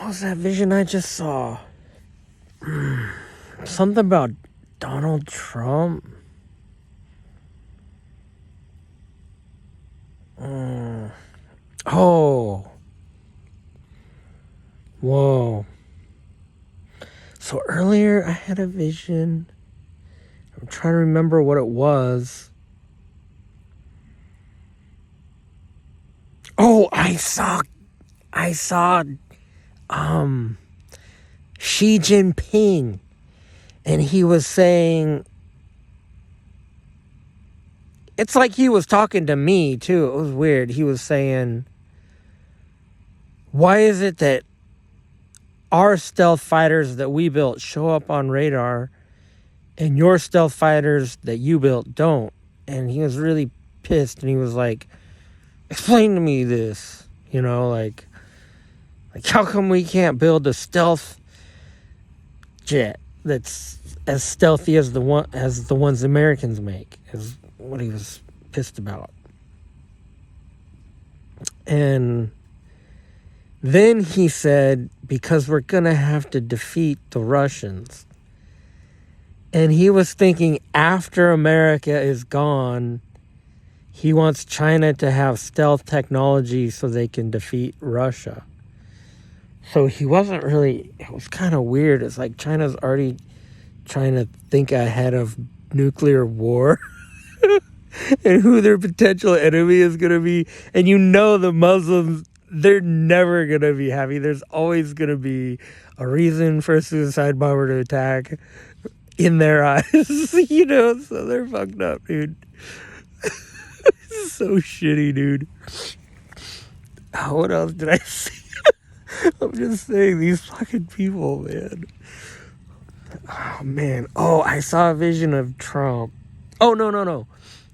What was that vision I just saw? Something about Donald Trump. Oh. Whoa. So earlier I had a vision. I'm trying to remember what it was. Oh, I saw Xi Jinping, and he was saying, it's like he was talking to me too. It was weird. He was saying, why is it that our stealth fighters that we built show up on radar and your stealth fighters that you built don't? And he was really pissed, and he was like, explain to me this, like how come we can't build a stealth jet that's as stealthy as the ones the Americans make, is what he was pissed about. And then he said, because we're gonna have to defeat the Russians. And he was thinking after America is gone, he wants China to have stealth technology so they can defeat Russia. So he wasn't really, it was kind of weird. It's like China's already trying to think ahead of nuclear war and who their potential enemy is going to be. And the Muslims, they're never going to be happy. There's always going to be a reason for a suicide bomber to attack in their eyes, so they're fucked up, dude. So shitty, dude. What else did I see? I'm just saying, these fucking people, man. Oh, man. Oh, I saw a vision of Trump. Oh, no.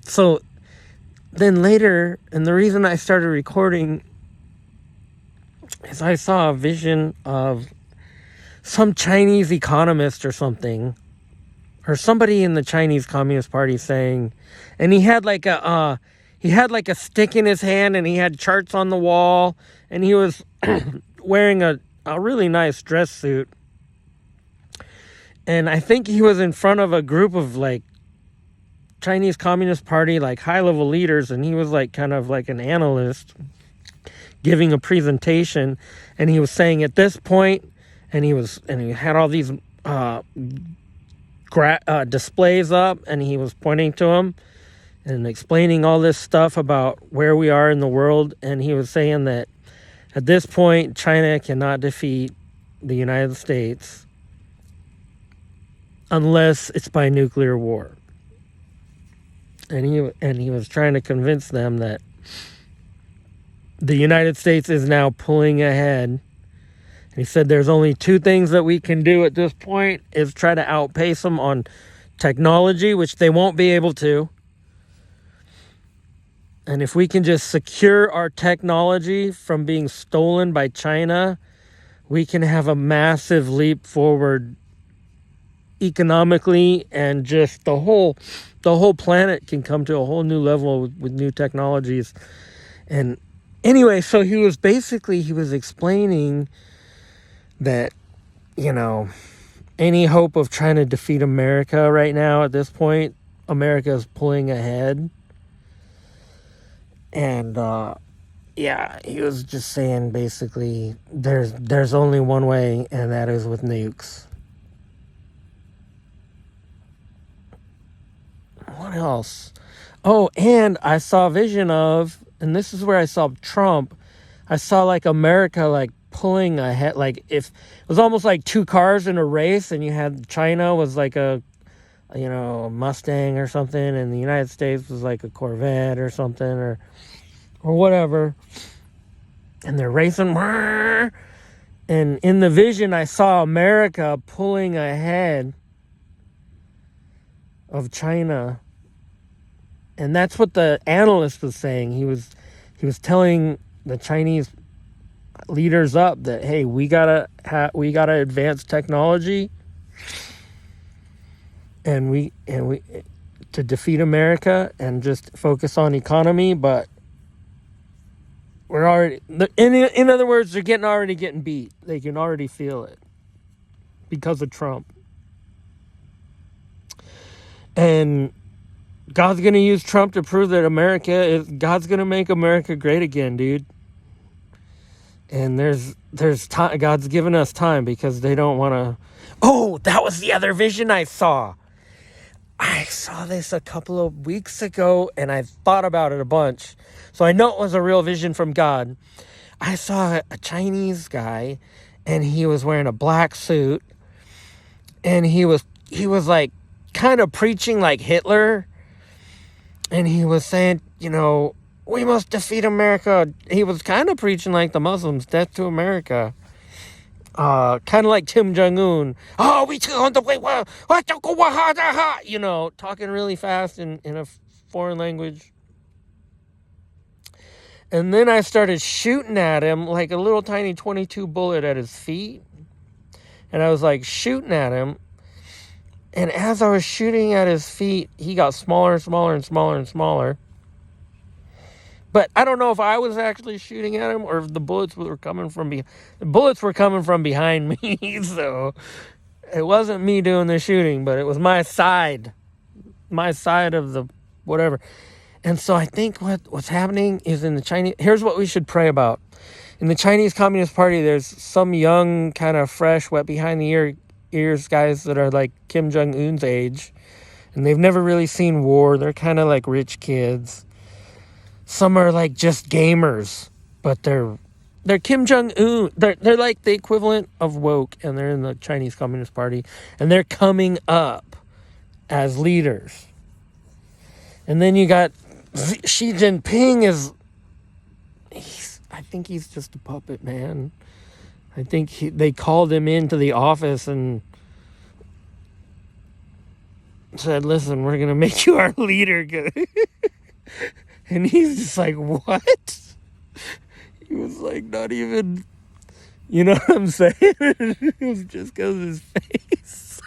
So then later, and the reason I started recording is I saw a vision of some Chinese economist or something, or somebody in the Chinese Communist Party saying, and he had like a stick in his hand, and he had charts on the wall, and he was wearing a really nice dress suit. And I think he was in front of a group of like Chinese Communist Party, like high-level leaders, and he was like kind of like an analyst giving a presentation, and he was saying at this point, and he had all these displays up, and he was pointing to them and explaining all this stuff about where we are in the world. And he was saying that at this point, China cannot defeat the United States unless it's by nuclear war. And he was trying to convince them that the United States is now pulling ahead. And he said there's only two things that we can do at this point, is try to outpace them on technology, which they won't be able to. And if we can just secure our technology from being stolen by China, we can have a massive leap forward economically, and just the whole planet can come to a whole new level with new technologies. And anyway, so he was explaining that, any hope of trying to defeat America right now at this point, America is pulling ahead. And he was just saying basically there's only one way, and that is with nukes. What else? Oh, and I saw a vision of, and this is where I saw Trump, I saw like America like pulling ahead, like if it was almost like two cars in a race, and you had China was like a Mustang or something, and the United States was like a Corvette or something, or whatever, and they're racing, and in the vision I saw America pulling ahead of China. And that's what the analyst was saying. He was telling the Chinese leaders up that, hey, we gotta advance technology, and we to defeat America, and just focus on economy, but We're already, in other words, they're already getting beat. They can already feel it because of Trump. And God's going to use Trump to prove that God's going to make America great again, dude. And there's time. God's given us time because they don't want to. Oh, that was the other vision I saw. I saw this a couple of weeks ago and I thought about it a bunch. So I know it was a real vision from God. I saw a Chinese guy and he was wearing a black suit and he was like kind of preaching like Hitler. And he was saying, we must defeat America. He was kind of preaching like the Muslims, death to America. Kind of like Kim Jong-un. Oh, we on the way. Talking really fast in a foreign language. And then I started shooting at him like a little tiny 22 bullet at his feet. And I was like shooting at him. And as I was shooting at his feet, he got smaller and smaller and smaller and smaller. But I don't know if I was actually shooting at him or if the bullets were coming from behind. The bullets were coming from behind me, so it wasn't me doing the shooting, but it was my side of the whatever. And so I think what's happening is in the Chinese. Here's what we should pray about. In the Chinese Communist Party, there's some young, kind of fresh, wet behind the ears guys that are like Kim Jong-un's age, and they've never really seen war. They're kind of like rich kids. Some are like just gamers, but they're Kim Jong-un. They're like the equivalent of woke, and they're in the Chinese Communist Party, and they're coming up as leaders. And then you got Xi Jinping I think he's just a puppet, man. I think they called him into the office and said, listen, we're going to make you our leader. And he's just like, what? He was like, not even, you know what I'm saying? It was just because of his face.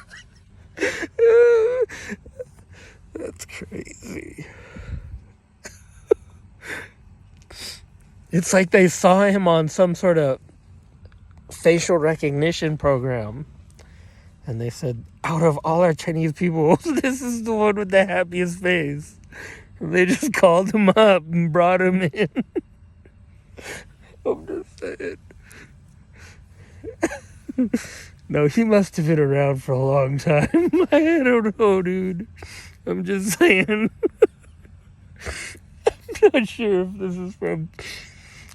That's crazy. It's like they saw him on some sort of facial recognition program. And they said, out of all our Chinese people, this is the one with the happiest face. And they just called him up and brought him in. I'm just saying. No, he must have been around for a long time. I don't know, dude. I'm just saying. I'm not sure if this is from...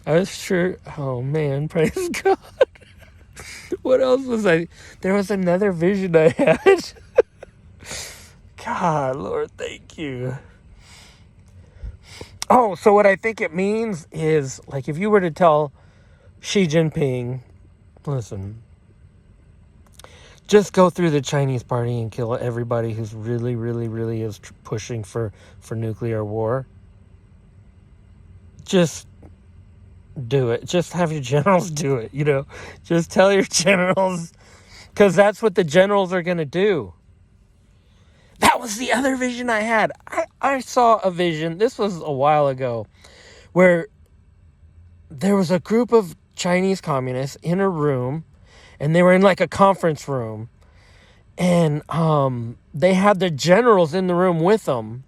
I was sure... Oh, man. Praise God. What else was I... There was another vision I had. God, Lord, thank you. Oh, so what I think it means is, like, if you were to tell Xi Jinping, listen, just go through the Chinese party and kill everybody who's really, really, really is pushing for nuclear war. Just do it. Just have your generals do it, Just tell your generals, because that's what the generals are going to do. That was the other vision I had. I saw a vision, this was a while ago, where there was a group of Chinese communists in a room, and they were in like a conference room, and they had the generals in the room with them.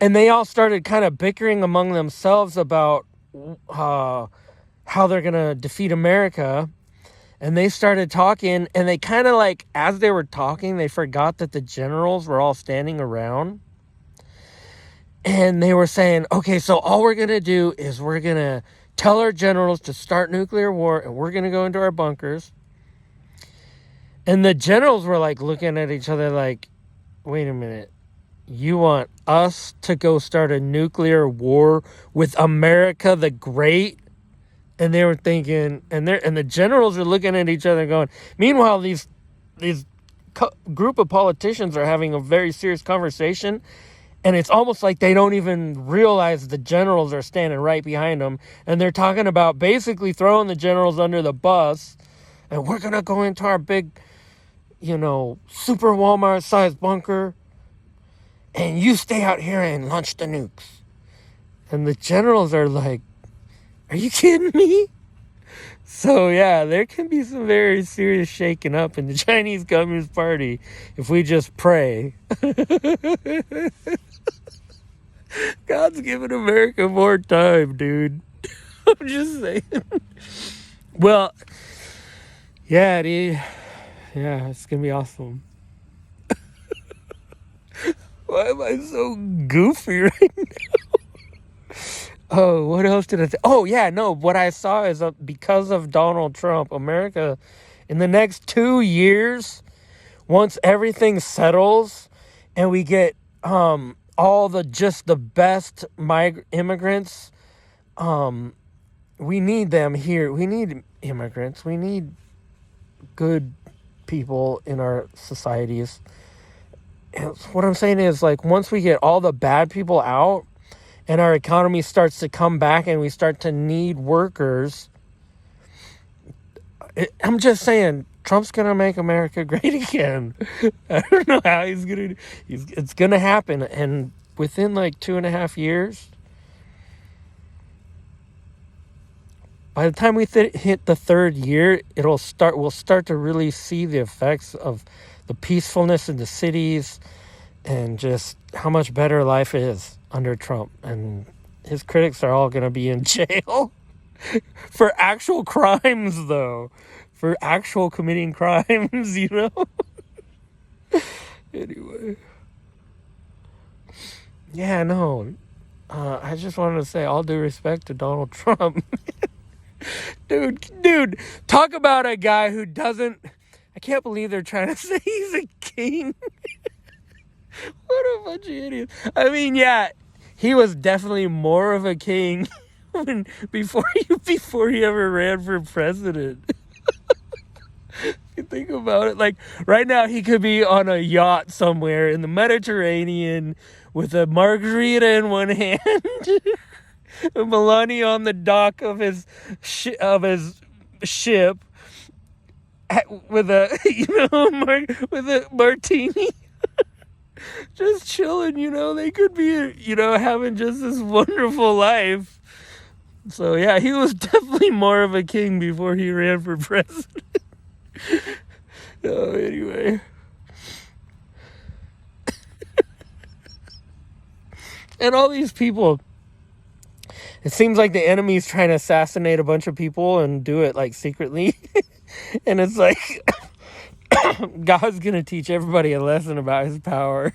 And they all started kind of bickering among themselves about how they're going to defeat America. And they started talking, and they kind of like, as they were talking, they forgot that the generals were all standing around. And they were saying, okay, so all we're going to do is we're going to tell our generals to start nuclear war, and we're going to go into our bunkers. And the generals were like looking at each other like, wait a minute. You want us to go start a nuclear war with America the Great? And they were thinking, and the generals are looking at each other going, meanwhile, these group of politicians are having a very serious conversation. And it's almost like they don't even realize the generals are standing right behind them. And they're talking about basically throwing the generals under the bus. And we're going to go into our big, super Walmart-sized bunker. And you stay out here and launch the nukes. And the generals are like, are you kidding me? So, yeah, there can be some very serious shaking up in the Chinese Communist Party if we just pray. God's giving America more time, dude. I'm just saying. Well, yeah, dude. Yeah, it's going to be awesome. Why am I so goofy right now? Oh, what else did I say? Oh, yeah, no. What I saw is because of Donald Trump, America, in the next 2 years, once everything settles and we get all the best immigrants, we need them here. We need immigrants. We need good people in our societies. And what I'm saying is, like, once we get all the bad people out and our economy starts to come back and we start to need workers, I'm just saying, Trump's going to make America great again. I don't know how he's going to... It's going to happen. And within, like, 2.5 years, by the time we hit the third year, we'll start to really see the effects of the peacefulness in the cities and just how much better life is under Trump. And his critics are all going to be in jail for actual crimes, though. For actual committing crimes, you know? Anyway. Yeah, no. I just wanted to say all due respect to Donald Trump. Dude, talk about a guy who doesn't... I can't believe they're trying to say he's a king. What a bunch of idiots. I mean, yeah, he was definitely more of a king before he ever ran for president. You think about it, like, right now he could be on a yacht somewhere in the Mediterranean with a margarita in one hand, Melania on the dock of his ship with a with a martini, just chilling. They could be having just this wonderful life. So yeah, he was definitely more of a king before he ran for president. Oh, anyway. And all these people, it seems like the enemy's trying to assassinate a bunch of people and do it like secretly. And it's like God's gonna teach everybody a lesson about his power.